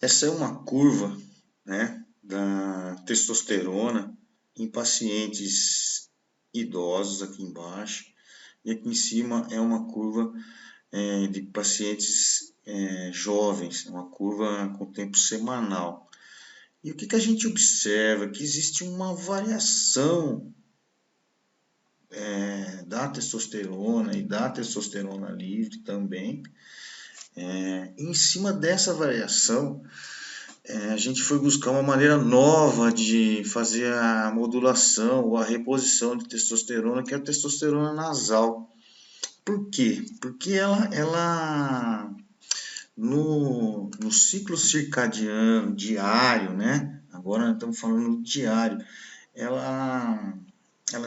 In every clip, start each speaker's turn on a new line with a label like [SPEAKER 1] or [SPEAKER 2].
[SPEAKER 1] Essa é uma curva, né, da testosterona em pacientes idosos aqui embaixo, e aqui em cima é uma curva de pacientes jovens, uma curva com tempo semanal. E o que a gente observa? Que existe uma variação da testosterona e da testosterona livre também. Em cima dessa variação, a gente foi buscar uma maneira nova de fazer a modulação ou a reposição de testosterona, que é a testosterona nasal. Por quê? Porque ela no ciclo circadiano diário, né? Agora nós estamos falando diário, ela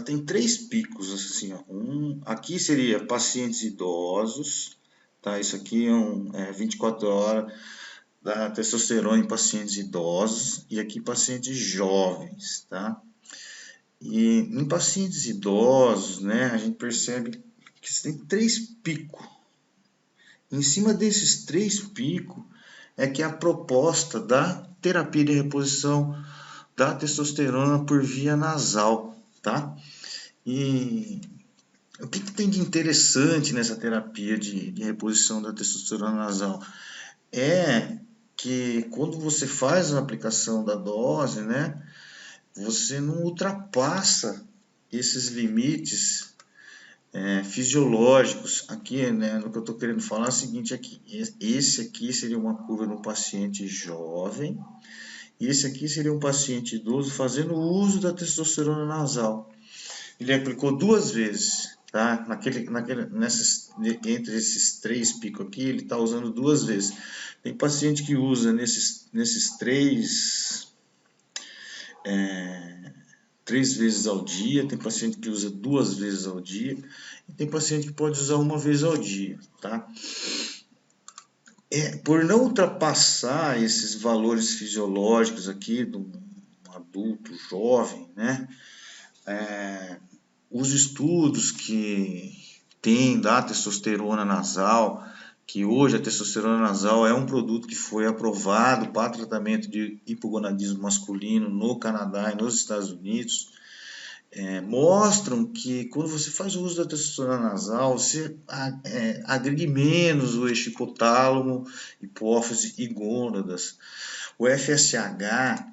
[SPEAKER 1] tem 3 picos, assim, ó. Aqui seria pacientes idosos, tá? Isso aqui é 24 horas da testosterona em pacientes idosos e aqui pacientes jovens, tá? E em pacientes idosos, né, a gente percebe que tem 3 picos. Em cima desses 3 picos é que é a proposta da terapia de reposição da testosterona por via nasal, tá? E o que tem de interessante nessa terapia de reposição da testosterona nasal? É que quando você faz a aplicação da dose, né, você não ultrapassa esses limites fisiológicos. Aqui, né, no que eu estou querendo falar é o seguinte aqui, esse aqui seria uma curva no paciente jovem, e esse aqui seria um paciente idoso fazendo uso da testosterona nasal. Ele aplicou 2 vezes, tá? Entre esses 3 picos aqui, ele está usando 2 vezes. Tem paciente que usa nesses 3 vezes ao dia, tem paciente que usa 2 vezes ao dia, e tem paciente que pode usar 1 vez ao dia, tá? Por não ultrapassar esses valores fisiológicos aqui do adulto jovem, né? Os estudos que tem da testosterona nasal, que hoje a testosterona nasal é um produto que foi aprovado para tratamento de hipogonadismo masculino no Canadá e nos Estados Unidos, mostram que quando você faz o uso da testosterona nasal, você agride menos o eixo hipotálamo, hipófise e gônadas. O FSH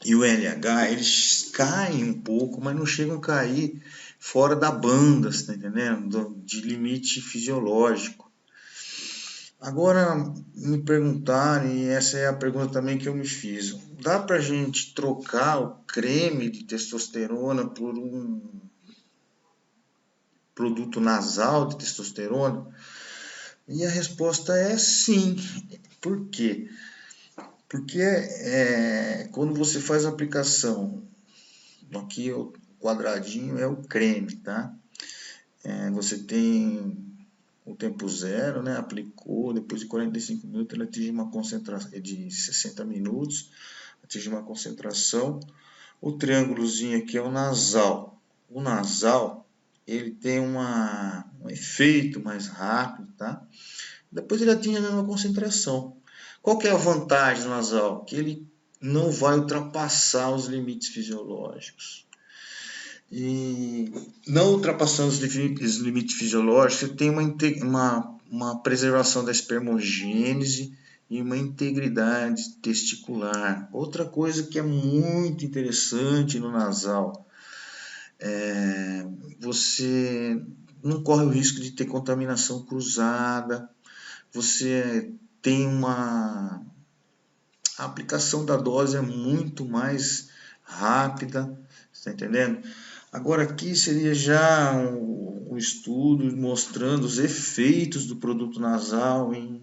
[SPEAKER 1] e o LH, eles caem um pouco, mas não chegam a cair fora da banda, você tá entendendo? De limite fisiológico. Agora, me perguntaram, e essa é a pergunta também que eu me fiz, dá pra gente trocar o creme de testosterona por um produto nasal de testosterona? E a resposta é sim. Por quê? Porque quando você faz a aplicação, aqui o quadradinho é o creme, tá? Você tem o tempo zero, né? Aplicou, depois de 45 minutos ele atinge uma concentração de 60 minutos, atinge uma concentração. O triângulozinho aqui é o nasal. O nasal, ele tem um efeito mais rápido, tá? Depois ele atinge a mesma concentração. Qual que é a vantagem do nasal? Que ele não vai ultrapassar os limites fisiológicos. E não ultrapassando os limites fisiológicos, você tem uma preservação da espermogênese e uma integridade testicular. Outra coisa que é muito interessante no nasal, você não corre o risco de ter contaminação cruzada, você tem a aplicação da dose é muito mais rápida, está entendendo? Agora aqui seria já um estudo mostrando os efeitos do produto nasal em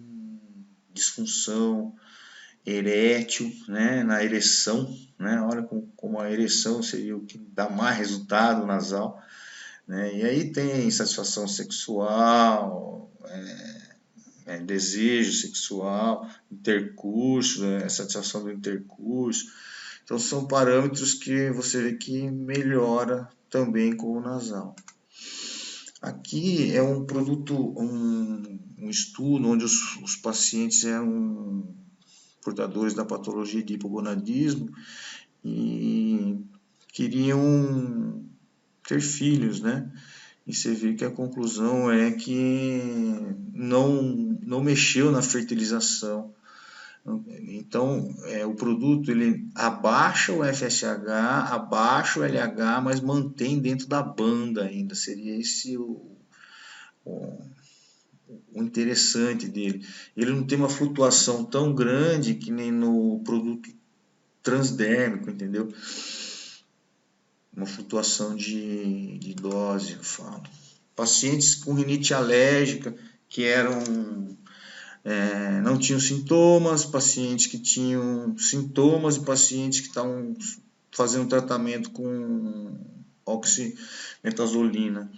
[SPEAKER 1] disfunção erétil, né, na ereção, né, olha como a ereção seria o que dá mais resultado nasal, né, e aí tem satisfação sexual, desejo sexual, intercurso, satisfação do intercurso. Então são parâmetros que você vê que melhora também com o nasal. Aqui é um produto, um estudo onde os pacientes eram portadores da patologia de hipogonadismo e queriam ter filhos, né? E você vê que a conclusão é que não mexeu na fertilização. Então, o produto ele abaixa o FSH, abaixa o LH, mas mantém dentro da banda ainda. Seria esse o interessante dele. Ele não tem uma flutuação tão grande que nem no produto transdérmico, entendeu? Uma flutuação de dose, eu falo. Pacientes com rinite alérgica que não tinham sintomas, pacientes que tinham sintomas e pacientes que estavam fazendo tratamento com oximetazolina.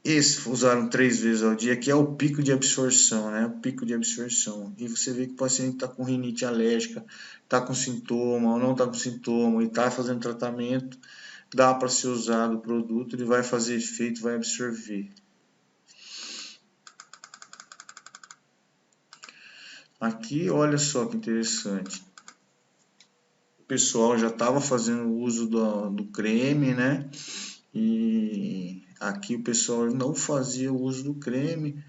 [SPEAKER 1] Esses usaram 3 vezes ao dia, que é o pico de absorção, né? O pico de absorção. E você vê que o paciente está com rinite alérgica, está com sintoma ou não está com sintoma e está fazendo tratamento, dá para ser usado o produto, ele vai fazer efeito, vai absorver. Aqui, olha só que interessante. O pessoal já estava fazendo uso do creme, né? E aqui o pessoal não fazia o uso do creme.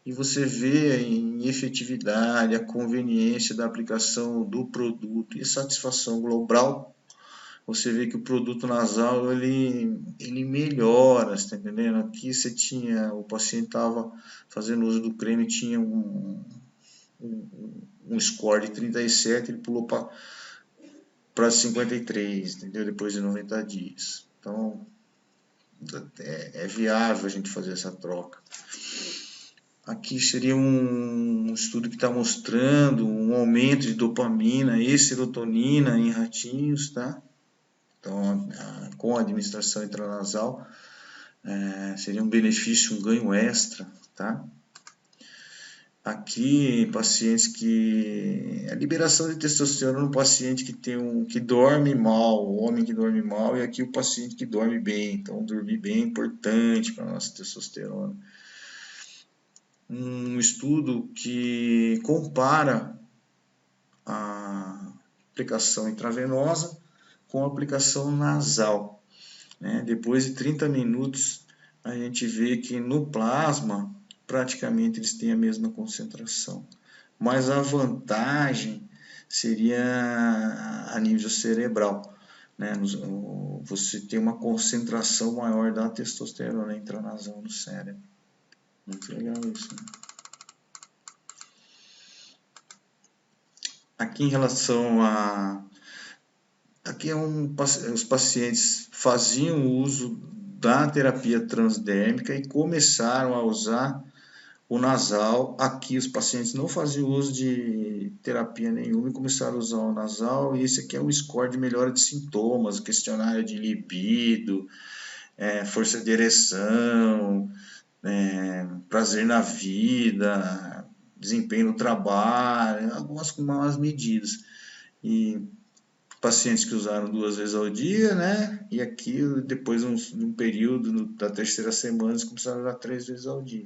[SPEAKER 1] E você vê em efetividade, a conveniência da aplicação do produto e satisfação global. Você vê que o produto nasal ele melhora, está entendendo? Aqui você tinha, o paciente estava fazendo uso do creme, tinha um score de 37, ele pulou para 53, entendeu? Depois de 90 dias. Então, é viável a gente fazer essa troca. Aqui seria um estudo que está mostrando um aumento de dopamina e serotonina em ratinhos, tá? Então, com a administração intranasal, seria um benefício, um ganho extra, tá? Aqui, pacientes que... A liberação de testosterona no paciente que dorme mal, o homem que dorme mal, e aqui o paciente que dorme bem. Então, dormir bem é importante para a nossa testosterona. Um estudo que compara a aplicação intravenosa com a aplicação nasal, né? Depois de 30 minutos, a gente vê que no plasma, praticamente eles têm a mesma concentração. Mas a vantagem seria a nível cerebral, né? Você tem uma concentração maior da testosterona intranasal no cérebro. Muito legal isso, né? Aqui em relação a... Aqui os pacientes faziam uso da terapia transdérmica e começaram a usar o nasal. Aqui os pacientes não faziam uso de terapia nenhuma e começaram a usar o nasal. E esse aqui é o score de melhora de sintomas, questionário de libido, força de ereção, prazer na vida, desempenho no trabalho, algumas medidas. E pacientes que usaram 2 vezes ao dia, né? E aqui, depois de um período da terceira semana, eles começaram a usar 3 vezes ao dia.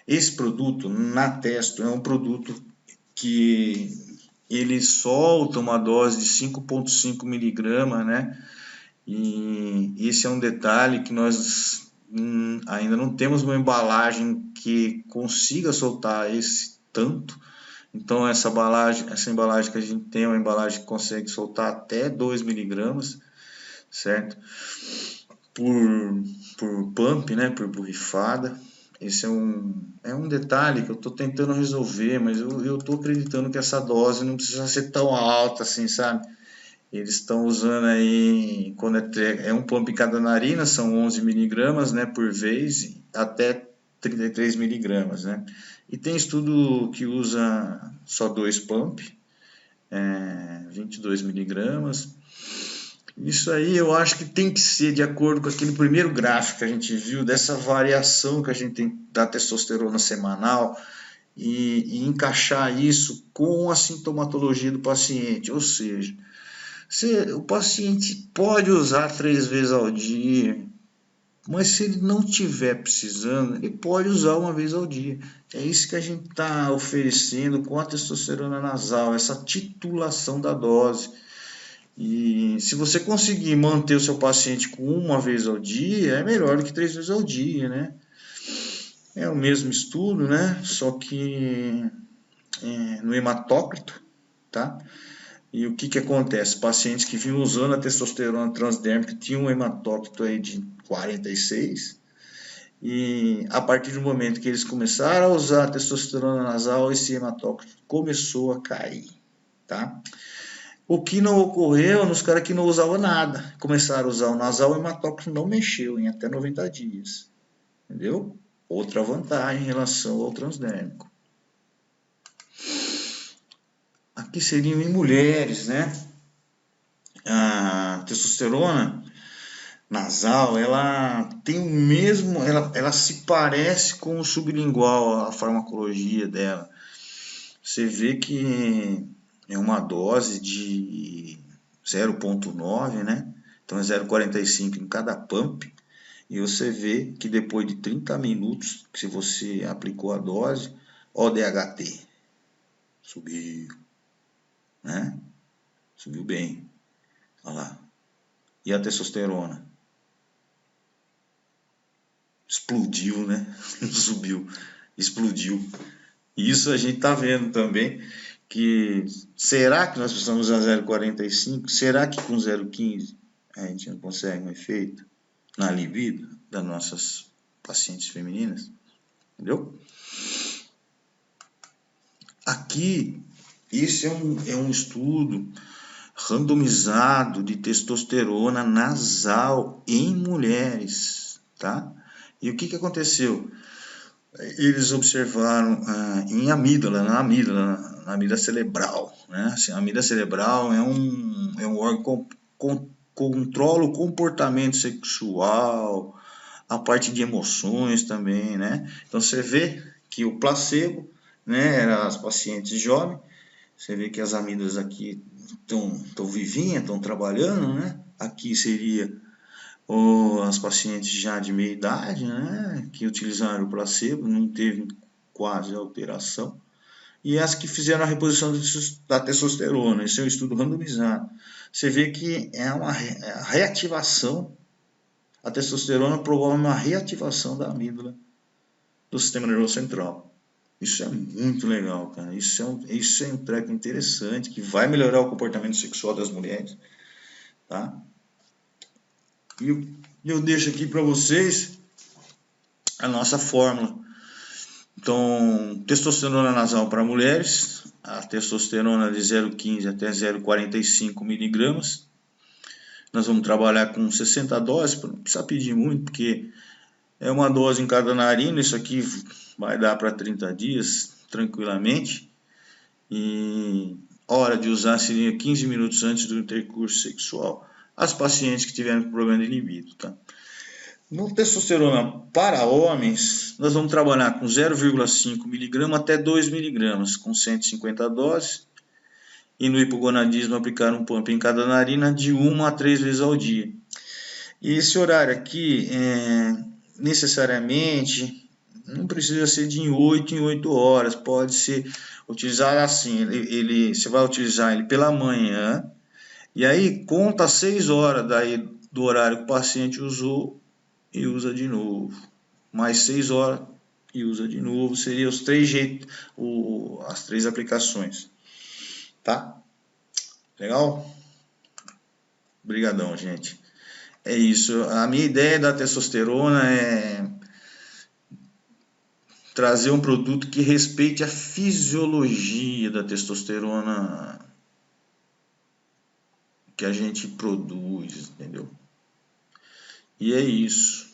[SPEAKER 1] Esse produto, na Testo, é um produto que ele solta uma dose de 5,5 miligramas, né? E esse é um detalhe que nós ainda não temos uma embalagem que consiga soltar esse tanto. Então essa embalagem que a gente tem é uma embalagem que consegue soltar até 2 miligramas, certo? Por pump, né? Por borrifada. Esse é um detalhe que eu estou tentando resolver, mas eu estou acreditando que essa dose não precisa ser tão alta assim, sabe? Eles estão usando aí, quando é um pump em cada narina, são 11 miligramas, né, por vez, até 33 miligramas, né? E tem estudo que usa só 2 pump, 22 miligramas. Isso aí eu acho que tem que ser de acordo com aquele primeiro gráfico que a gente viu, dessa variação que a gente tem da testosterona semanal e encaixar isso com a sintomatologia do paciente, ou seja, O paciente pode usar 3 vezes ao dia, mas se ele não estiver precisando, ele pode usar uma vez ao dia. É isso que a gente está oferecendo com a testosterona nasal, essa titulação da dose. E se você conseguir manter o seu paciente com uma vez ao dia, é melhor do que 3 vezes ao dia, né? É o mesmo estudo, né? Só que no hematócrito, tá? E o que que acontece? Pacientes que vinham usando a testosterona transdérmica tinham um hematócrito aí de 46, e a partir do momento que eles começaram a usar a testosterona nasal, esse hematócrito começou a cair, tá? O que não ocorreu nos caras que não usavam nada. Começaram a usar o nasal, o hematócrito não mexeu em até 90 dias. Entendeu? Outra vantagem em relação ao transdérmico. Aqui seriam em mulheres, né? A testosterona nasal, ela tem o mesmo, ela se parece com o sublingual, a farmacologia dela. Você vê que é uma dose de 0,9, né? Então é 0,45 em cada pump. E você vê que depois de 30 minutos, se você aplicou a dose, o DHT subiu, né? Subiu bem. Olha lá. E a testosterona? Explodiu, né? Subiu, explodiu. Isso a gente tá vendo também, que será que nós precisamos usar 0,45? Será que com 0,15 a gente não consegue um efeito na libido das nossas pacientes femininas? Entendeu? Aqui, esse é um estudo randomizado de testosterona nasal em mulheres, tá? E o que que aconteceu? Eles observaram na amígdala cerebral, né? Assim, a amígdala cerebral é um órgão que controla o comportamento sexual, a parte de emoções também, né? Então você vê que o placebo, né, era as pacientes jovens, você vê que as amígdalas aqui estão vivinhas, estão trabalhando, né? Aqui seria as pacientes já de meia idade, né, que utilizaram o placebo, não teve quase alteração. E as que fizeram a reposição da testosterona, esse é um estudo randomizado. Você vê que é uma reativação, a testosterona promove uma reativação da amígdala do sistema nervoso central. Isso é muito legal, cara. Isso é um treco interessante, que vai melhorar o comportamento sexual das mulheres, tá? E eu deixo aqui para vocês a nossa fórmula. Então, testosterona nasal para mulheres, a testosterona de 0,15 até 0,45 miligramas. Nós vamos trabalhar com 60 doses, não precisa pedir muito, porque é uma dose em cada narina, isso aqui vai dar para 30 dias, tranquilamente. E a hora de usar seria 15 minutos antes do intercurso sexual. As pacientes que tiverem problema de libido, tá? No testosterona para homens, nós vamos trabalhar com 0,5 mg até 2 mg, com 150 doses. E no hipogonadismo, aplicar um pump em cada narina de 1 a 3 vezes ao dia. E esse horário aqui, necessariamente, não precisa ser de 8 em 8 horas. Pode ser utilizado assim, você vai utilizar ele pela manhã, e aí conta 6 horas daí do horário que o paciente usou, e usa de novo, mais 6 horas e usa de novo, seria os 3 jeitos, as 3 aplicações, tá? Legal? Obrigadão, gente. É isso, a minha ideia da testosterona é trazer um produto que respeite a fisiologia da testosterona que a gente produz, entendeu? E é isso.